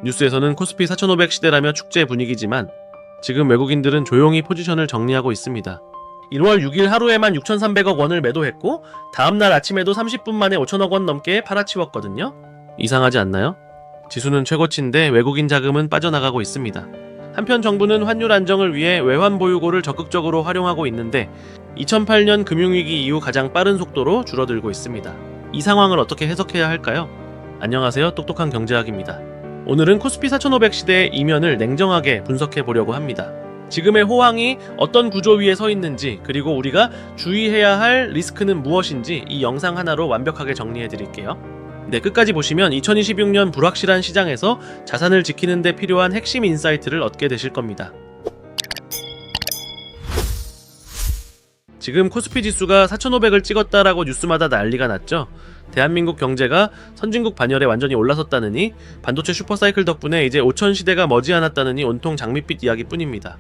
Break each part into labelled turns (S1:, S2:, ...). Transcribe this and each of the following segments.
S1: 뉴스에서는 코스피 4500 시대라며 축제 분위기지만 지금 외국인들은 조용히 포지션을 정리하고 있습니다. 1월 6일 하루에만 6,300억 원을 매도했고 다음날 아침에도 30분 만에 5천억 원 넘게 팔아치웠거든요. 이상하지 않나요? 지수는 최고치인데 외국인 자금은 빠져나가고 있습니다. 한편 정부는 환율 안정을 위해 외환 보유고를 적극적으로 활용하고 있는데 2008년 금융위기 이후 가장 빠른 속도로 줄어들고 있습니다. 이 상황을 어떻게 해석해야 할까요? 안녕하세요, 똑똑한 경제학입니다. 오늘은 코스피 4500 시대의 이면을 냉정하게 분석해 보려고 합니다. 지금의 호황이 어떤 구조 위에 서 있는지, 그리고 우리가 주의해야 할 리스크는 무엇인지 이 영상 하나로 완벽하게 정리해 드릴게요. 네, 끝까지 보시면 2026년 불확실한 시장에서 자산을 지키는 데 필요한 핵심 인사이트를 얻게 되실 겁니다. 지금 코스피 지수가 4,500을 찍었다라고 뉴스마다 난리가 났죠. 대한민국 경제가 선진국 반열에 완전히 올라섰다느니, 반도체 슈퍼사이클 덕분에 이제 5천 시대가 머지않았다느니 온통 장밋빛 이야기뿐입니다.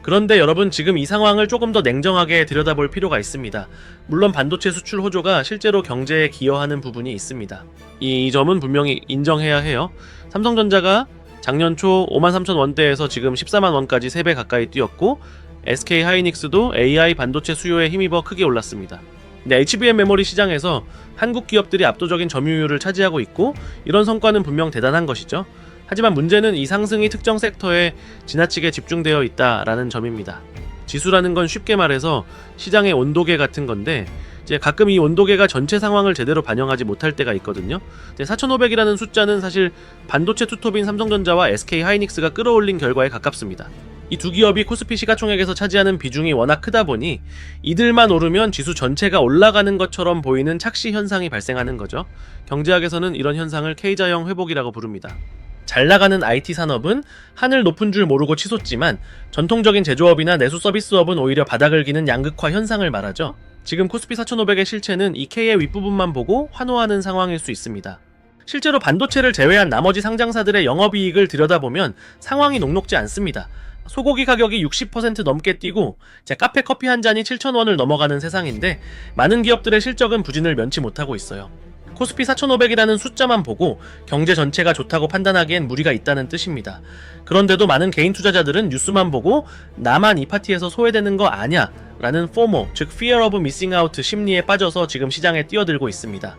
S1: 그런데 여러분, 지금 이 상황을 조금 더 냉정하게 들여다볼 필요가 있습니다. 물론 반도체 수출 호조가 실제로 경제에 기여하는 부분이 있습니다. 이 점은 분명히 인정해야 해요. 삼성전자가 작년 초 53,000원대에서 지금 140,000원까지 3배 가까이 뛰었고, SK 하이닉스도 AI 반도체 수요에 힘입어 크게 올랐습니다. 근데 HBM 메모리 시장에서 한국 기업들이 압도적인 점유율을 차지하고 있고, 이런 성과는 분명 대단한 것이죠. 하지만 문제는 이 상승이 특정 섹터에 지나치게 집중되어 있다라는 점입니다. 지수라는 건 쉽게 말해서 시장의 온도계 같은 건데, 이제 가끔 이 온도계가 전체 상황을 제대로 반영하지 못할 때가 있거든요. 4,500이라는 숫자는 사실 반도체 투톱인 삼성전자와 SK 하이닉스가 끌어올린 결과에 가깝습니다. 이 두 기업이 코스피 시가총액에서 차지하는 비중이 워낙 크다 보니 이들만 오르면 지수 전체가 올라가는 것처럼 보이는 착시 현상이 발생하는 거죠. 경제학에서는 이런 현상을 K자형 회복이라고 부릅니다. 잘 나가는 IT 산업은 하늘 높은 줄 모르고 치솟지만 전통적인 제조업이나 내수 서비스업은 오히려 바닥을 기는 양극화 현상을 말하죠. 지금 코스피 4,500의 실체는 이 K의 윗부분만 보고 환호하는 상황일 수 있습니다. 실제로 반도체를 제외한 나머지 상장사들의 영업이익을 들여다보면 상황이 녹록지 않습니다. 소고기 가격이 60% 넘게 뛰고 카페 커피 한 잔이 7,000원을 넘어가는 세상인데 많은 기업들의 실적은 부진을 면치 못하고 있어요. 코스피 4,500이라는 숫자만 보고 경제 전체가 좋다고 판단하기엔 무리가 있다는 뜻입니다. 그런데도 많은 개인 투자자들은 뉴스만 보고 나만 이 파티에서 소외되는 거 아냐 라는 FOMO, 즉 Fear of Missing Out 심리에 빠져서 지금 시장에 뛰어들고 있습니다.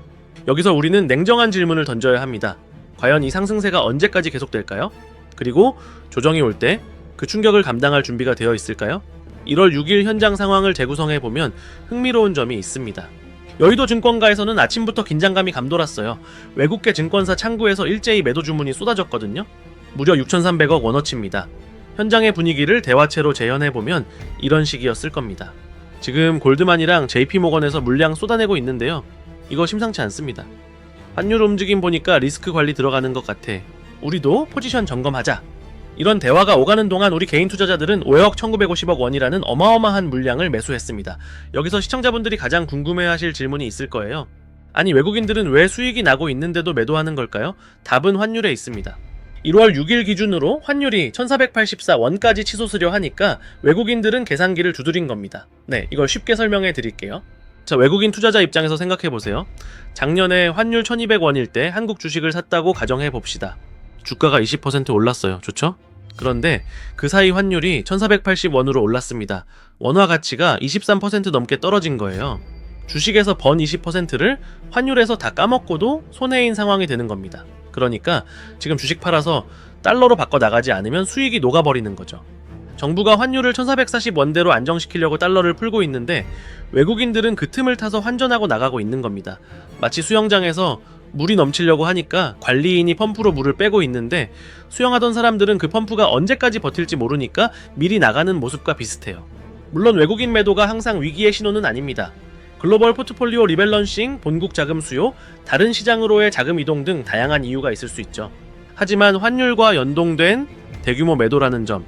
S1: 여기서 우리는 냉정한 질문을 던져야 합니다. 과연 이 상승세가 언제까지 계속될까요? 그리고 조정이 올 때 그 충격을 감당할 준비가 되어 있을까요? 1월 6일 현장 상황을 재구성해보면 흥미로운 점이 있습니다. 여의도 증권가에서는 아침부터 긴장감이 감돌았어요. 외국계 증권사 창구에서 일제히 매도 주문이 쏟아졌거든요. 무려 6,300억 원어치입니다. 현장의 분위기를 대화체로 재현해보면 이런 식이었을 겁니다. 지금 골드만이랑 JP모건에서 물량 쏟아내고 있는데요. 이거 심상치 않습니다. 환율 움직임 보니까 리스크 관리 들어가는 것 같아. 우리도 포지션 점검하자. 이런 대화가 오가는 동안 우리 개인 투자자들은 5억 1950억 원이라는 어마어마한 물량을 매수했습니다. 여기서 시청자분들이 가장 궁금해하실 질문이 있을 거예요. 아니, 외국인들은 왜 수익이 나고 있는데도 매도하는 걸까요? 답은 환율에 있습니다. 1월 6일 기준으로 환율이 1484원까지 치솟으려 하니까 외국인들은 계산기를 두드린 겁니다. 네, 이걸 쉽게 설명해 드릴게요. 자, 외국인 투자자 입장에서 생각해 보세요. 작년에 환율 1200원일 때 한국 주식을 샀다고 가정해 봅시다. 주가가 20% 올랐어요. 좋죠? 그런데 그 사이 환율이 1480원으로 올랐습니다. 원화 가치가 23% 넘게 떨어진 거예요. 주식에서 번 20%를 환율에서 다 까먹고도 손해인 상황이 되는 겁니다. 그러니까 지금 주식 팔아서 달러로 바꿔 나가지 않으면 수익이 녹아버리는 거죠. 정부가 환율을 1440원대로 안정시키려고 달러를 풀고 있는데 외국인들은 그 틈을 타서 환전하고 나가고 있는 겁니다. 마치 수영장에서 물이 넘치려고 하니까 관리인이 펌프로 물을 빼고 있는데 수영하던 사람들은 그 펌프가 언제까지 버틸지 모르니까 미리 나가는 모습과 비슷해요. 물론 외국인 매도가 항상 위기의 신호는 아닙니다. 글로벌 포트폴리오 리밸런싱, 본국 자금 수요, 다른 시장으로의 자금 이동 등 다양한 이유가 있을 수 있죠. 하지만 환율과 연동된 대규모 매도라는 점,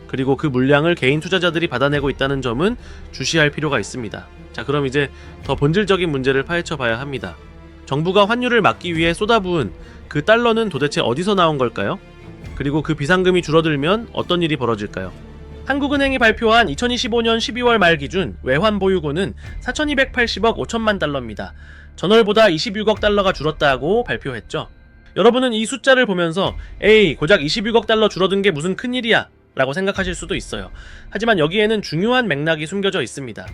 S1: 그리고 그 물량을 개인 투자자들이 받아내고 있다는 점은 주시할 필요가 있습니다. 자, 그럼 이제 더 본질적인 문제를 파헤쳐 봐야 합니다. 정부가 환율을 막기 위해 쏟아부은 그 달러는 도대체 어디서 나온 걸까요? 그리고 그 비상금이 줄어들면 어떤 일이 벌어질까요? 한국은행이 발표한 2025년 12월 말 기준 외환 보유고는 4,280억 5천만 달러입니다. 전월보다 26억 달러가 줄었다고 발표했죠. 여러분은 이 숫자를 보면서 에이, 고작 26억 달러 줄어든 게 무슨 큰일이야 라고 생각하실 수도 있어요. 하지만 여기에는 중요한 맥락이 숨겨져 있습니다.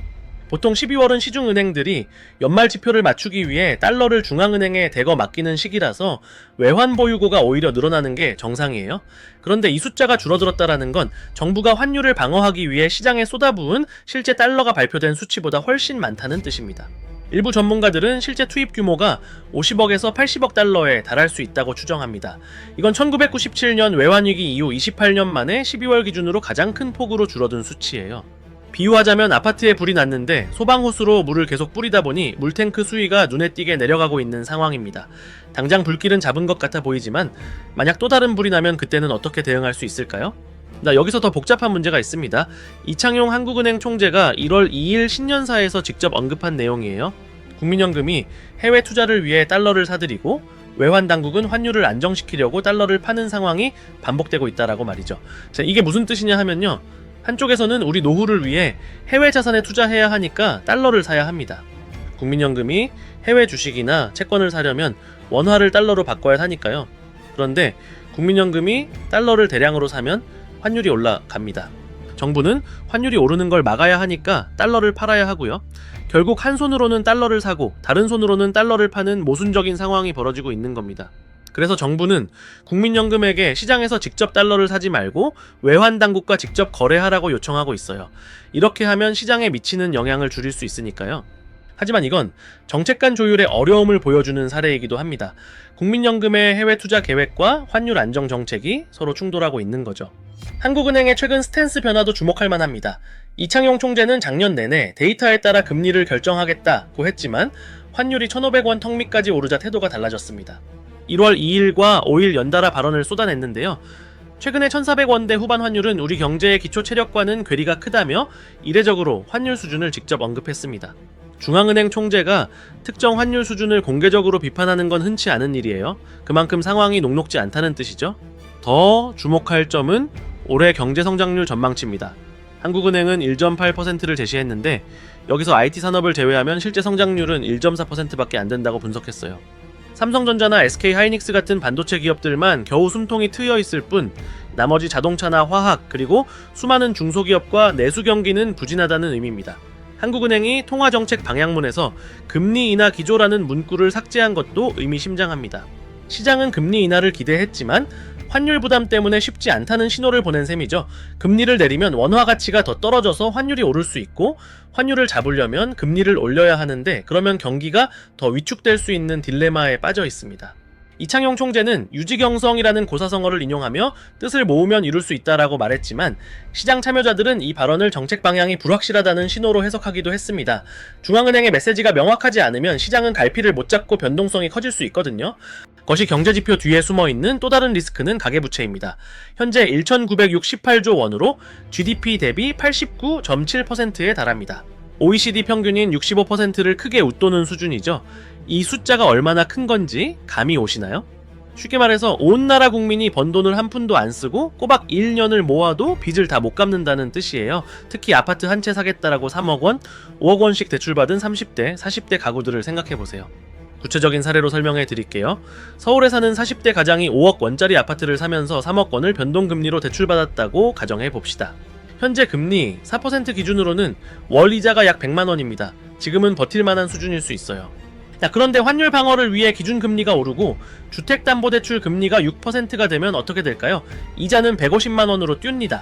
S1: 보통 12월은 시중은행들이 연말 지표를 맞추기 위해 달러를 중앙은행에 대거 맡기는 시기라서 외환 보유고가 오히려 늘어나는 게 정상이에요. 그런데 이 숫자가 줄어들었다라는 건 정부가 환율을 방어하기 위해 시장에 쏟아부은 실제 달러가 발표된 수치보다 훨씬 많다는 뜻입니다. 일부 전문가들은 실제 투입 규모가 50억에서 80억 달러에 달할 수 있다고 추정합니다. 이건 1997년 외환위기 이후 28년 만에 12월 기준으로 가장 큰 폭으로 줄어든 수치예요. 비유하자면 아파트에 불이 났는데 소방호스로 물을 계속 뿌리다 보니 물탱크 수위가 눈에 띄게 내려가고 있는 상황입니다. 당장 불길은 잡은 것 같아 보이지만 만약 또 다른 불이 나면 그때는 어떻게 대응할 수 있을까요? 여기서 더 복잡한 문제가 있습니다. 이창용 한국은행 총재가 1월 2일 신년사에서 직접 언급한 내용이에요. 국민연금이 해외 투자를 위해 달러를 사들이고 외환당국은 환율을 안정시키려고 달러를 파는 상황이 반복되고 있다라고 말이죠. 자, 이게 무슨 뜻이냐 하면요. 한쪽에서는 우리 노후를 위해 해외 자산에 투자해야 하니까 달러를 사야 합니다. 국민연금이 해외 주식이나 채권을 사려면 원화를 달러로 바꿔야 하니까요. 그런데 국민연금이 달러를 대량으로 사면 환율이 올라갑니다. 정부는 환율이 오르는 걸 막아야 하니까 달러를 팔아야 하고요. 결국 한 손으로는 달러를 사고 다른 손으로는 달러를 파는 모순적인 상황이 벌어지고 있는 겁니다. 그래서 정부는 국민연금에게 시장에서 직접 달러를 사지 말고 외환당국과 직접 거래하라고 요청하고 있어요. 이렇게 하면 시장에 미치는 영향을 줄일 수 있으니까요. 하지만 이건 정책 간 조율의 어려움을 보여주는 사례이기도 합니다. 국민연금의 해외 투자 계획과 환율 안정 정책이 서로 충돌하고 있는 거죠. 한국은행의 최근 스탠스 변화도 주목할 만합니다. 이창용 총재는 작년 내내 데이터에 따라 금리를 결정하겠다고 했지만 환율이 1,500원 턱 밑까지 오르자 태도가 달라졌습니다. 1월 2일과 5일 연달아 발언을 쏟아냈는데요. 최근에 1,400원대 후반 환율은 우리 경제의 기초 체력과는 괴리가 크다며 이례적으로 환율 수준을 직접 언급했습니다. 중앙은행 총재가 특정 환율 수준을 공개적으로 비판하는 건 흔치 않은 일이에요. 그만큼 상황이 녹록지 않다는 뜻이죠. 더 주목할 점은 올해 경제성장률 전망치입니다. 한국은행은 1.8%를 제시했는데 여기서 IT 산업을 제외하면 실제 성장률은 1.4%밖에 안 된다고 분석했어요. 삼성전자나 SK하이닉스 같은 반도체 기업들만 겨우 숨통이 트여 있을 뿐 나머지 자동차나 화학 그리고 수많은 중소기업과 내수 경기는 부진하다는 의미입니다. 한국은행이 통화정책 방향문에서 금리 인하 기조라는 문구를 삭제한 것도 의미심장합니다. 시장은 금리 인하를 기대했지만 환율 부담 때문에 쉽지 않다는 신호를 보낸 셈이죠. 금리를 내리면 원화 가치가 더 떨어져서 환율이 오를 수 있고 환율을 잡으려면 금리를 올려야 하는데 그러면 경기가 더 위축될 수 있는 딜레마에 빠져 있습니다. 이창용 총재는 유지경성이라는 고사성어를 인용하며 뜻을 모으면 이룰 수 있다라고 말했지만 시장 참여자들은 이 발언을 정책 방향이 불확실하다는 신호로 해석하기도 했습니다. 중앙은행의 메시지가 명확하지 않으면 시장은 갈피를 못 잡고 변동성이 커질 수 있거든요. 것이 경제지표 뒤에 숨어있는 또 다른 리스크는 가계부채입니다. 현재 1,968조 원으로 GDP 대비 89.7%에 달합니다. OECD 평균인 65%를 크게 웃도는 수준이죠. 이 숫자가 얼마나 큰 건지 감이 오시나요? 쉽게 말해서 온 나라 국민이 번 돈을 한 푼도 안 쓰고 꼬박 1년을 모아도 빚을 다 못 갚는다는 뜻이에요. 특히 아파트 한 채 사겠다라고 3억 원, 5억 원씩 대출받은 30대, 40대 가구들을 생각해보세요. 구체적인 사례로 설명해 드릴게요. 서울에 사는 40대 가장이 5억 원짜리 아파트를 사면서 3억 원을 변동금리로 대출받았다고 가정해 봅시다. 현재 금리 4% 기준으로는 월 이자가 약 100만 원입니다. 지금은 버틸만한 수준일 수 있어요. 그런데 환율 방어를 위해 기준금리가 오르고 주택담보대출 금리가 6%가 되면 어떻게 될까요? 이자는 150만 원으로 뜁니다.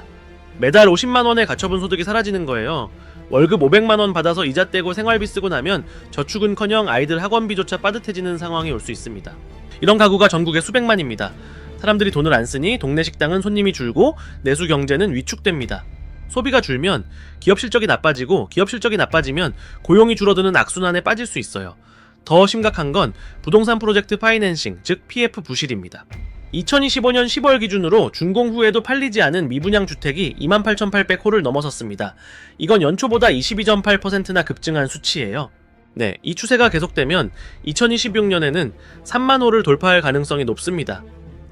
S1: 매달 50만 원의 가처분 소득이 사라지는 거예요. 월급 500만 원 받아서 이자 떼고 생활비 쓰고 나면 저축은커녕 아이들 학원비조차 빠듯해지는 상황이 올 수 있습니다. 이런 가구가 전국에 수백만입니다. 사람들이 돈을 안 쓰니 동네 식당은 손님이 줄고 내수 경제는 위축됩니다. 소비가 줄면 기업 실적이 나빠지고 기업 실적이 나빠지면 고용이 줄어드는 악순환에 빠질 수 있어요. 더 심각한 건 부동산 프로젝트 파이낸싱, 즉 PF 부실입니다. 2025년 10월 기준으로 준공 후에도 팔리지 않은 미분양 주택이 28,800호를 넘어섰습니다. 이건 연초보다 22.8%나 급증한 수치예요. 네, 이 추세가 계속되면 2026년에는 3만 호를 돌파할 가능성이 높습니다.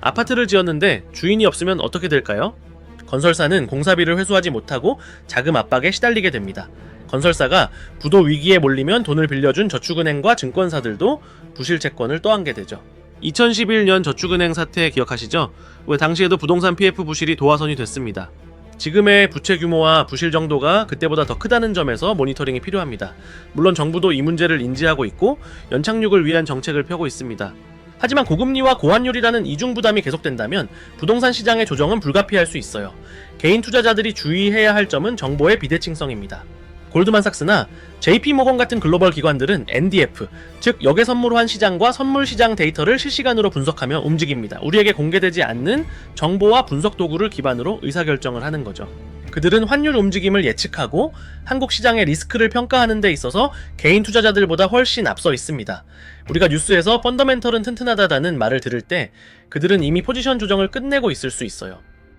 S1: 아파트를 지었는데 주인이 없으면 어떻게 될까요? 건설사는 공사비를 회수하지 못하고 자금 압박에 시달리게 됩니다. 건설사가 부도 위기에 몰리면 돈을 빌려준 저축은행과 증권사들도 부실 채권을 떠안게 되죠. 2011년 저축은행 사태 기억하시죠? 왜 당시에도 부동산 PF 부실이 도화선이 됐습니다. 지금의 부채 규모와 부실 정도가 그때보다 더 크다는 점에서 모니터링이 필요합니다. 물론 정부도 이 문제를 인지하고 있고 연착륙을 위한 정책을 펴고 있습니다. 하지만 고금리와 고환율이라는 이중 부담이 계속된다면 부동산 시장의 조정은 불가피할 수 있어요. 개인 투자자들이 주의해야 할 점은 정보의 비대칭성입니다. 골드만삭스나 JP모건 같은 글로벌 기관들은 NDF, 즉 역외 선물환 시장과 선물 시장 데이터를 실시간으로 분석하며 움직입니다. 우리에게 공개되지 않는 정보와 분석 도구를 기반으로 의사결정을 하는 거죠. 그들은 환율 움직임을 예측하고 한국 시장의 리스크를 평가하는 데 있어서 개인 투자자들보다 훨씬 앞서 있습니다. 우리가 뉴스에서 펀더멘털은 튼튼하다는 말을 들을 때 그들은 이미 포지션 조정을 끝내고 있을 수 있어요.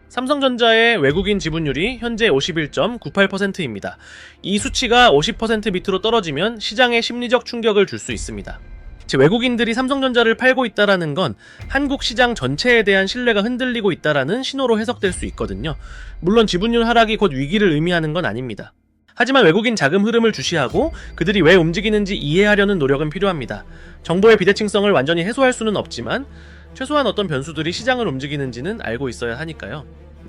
S1: 삼성전자의 외국인 지분율이 현재 51.98%입니다. 이 수치가 50% 밑으로 떨어지면 시장에 심리적 충격을 줄 수 있습니다. 즉 외국인들이 삼성전자를 팔고 있다는 건 한국 시장 전체에 대한 신뢰가 흔들리고 있다는 신호로 해석될 수 있거든요. 물론 지분율 하락이 곧 위기를 의미하는 건 아닙니다. 하지만 외국인 자금 흐름을 주시하고 그들이 왜 움직이는지 이해하려는 노력은 필요합니다. 정보의 비대칭성을 완전히 해소할 수는 없지만 최소한 어떤 변수들이 시장을 움직이는지는 알고 있어야 하니까요.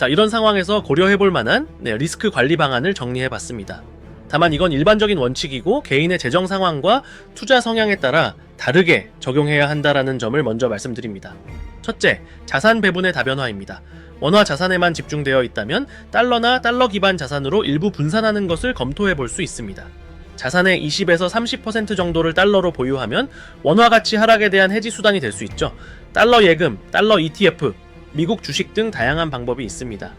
S1: 이런 상황에서 고려해볼 만한 리스크 관리 방안을 정리해봤습니다. 다만 이건 일반적인 원칙이고 개인의 재정 상황과 투자 성향에 따라 다르게 적용해야 한다는 점을 먼저 말씀드립니다. 첫째, 자산 배분의 다변화입니다. 원화 자산에만 집중되어 있다면 달러나 달러 기반 자산으로 일부 분산하는 것을 검토해볼 수 있습니다. 자산의 20에서 30% 정도를 달러로 보유하면 원화 가치 하락에 대한 해지 수단이 될 수 있죠. 달러 예금, 달러 ETF, 미국 주식 등 다양한 방법이 있습니다.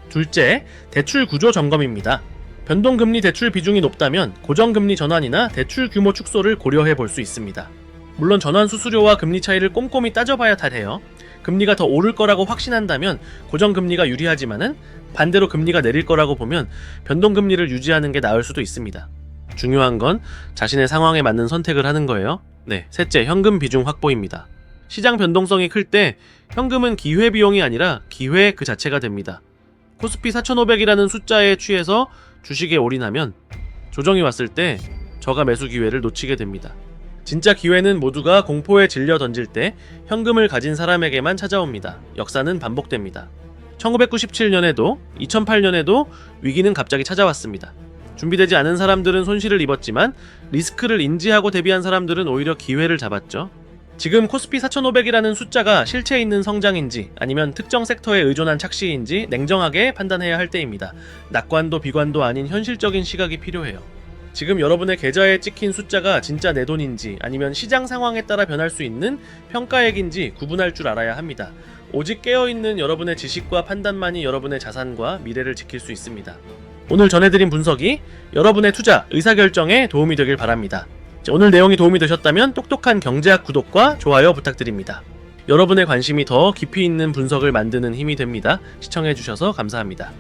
S1: 둘째, 대출 구조 점검입니다. 변동금리 대출 비중이 높다면 고정금리 전환이나 대출 규모 축소를 고려해 볼 수 있습니다. 물론 전환 수수료와 금리 차이를 꼼꼼히 따져봐야 해요. 금리가 더 오를 거라고 확신한다면 고정금리가 유리하지만은 반대로 금리가 내릴 거라고 보면 변동금리를 유지하는 게 나을 수도 있습니다. 중요한 건 자신의 상황에 맞는 선택을 하는 거예요. 셋째, 현금 비중 확보입니다. 시장 변동성이 클 때 현금은 기회비용이 아니라 기회 그 자체가 됩니다. 코스피 4,500이라는 숫자에 취해서 주식에 올인하면 조정이 왔을 때 저가 매수 기회를 놓치게 됩니다. 진짜 기회는 모두가 공포에 질려 던질 때 현금을 가진 사람에게만 찾아옵니다. 역사는 반복됩니다. 1997년에도 2008년에도 위기는 갑자기 찾아왔습니다. 준비되지 않은 사람들은 손실을 입었지만 리스크를 인지하고 대비한 사람들은 오히려 기회를 잡았죠. 지금 코스피 4,500이라는 숫자가 실체 있는 성장인지 아니면 특정 섹터에 의존한 착시인지 냉정하게 판단해야 할 때입니다. 낙관도 비관도 아닌 현실적인 시각이 필요해요. 지금 여러분의 계좌에 찍힌 숫자가 진짜 내 돈인지 아니면 시장 상황에 따라 변할 수 있는 평가액인지 구분할 줄 알아야 합니다. 오직 깨어있는 여러분의 지식과 판단만이 여러분의 자산과 미래를 지킬 수 있습니다. 오늘 전해드린 분석이 여러분의 투자, 의사결정에 도움이 되길 바랍니다. 오늘 내용이 도움이 되셨다면 똑똑한 경제학 구독과 좋아요 부탁드립니다. 여러분의 관심이 더 깊이 있는 분석을 만드는 힘이 됩니다. 시청해주셔서 감사합니다.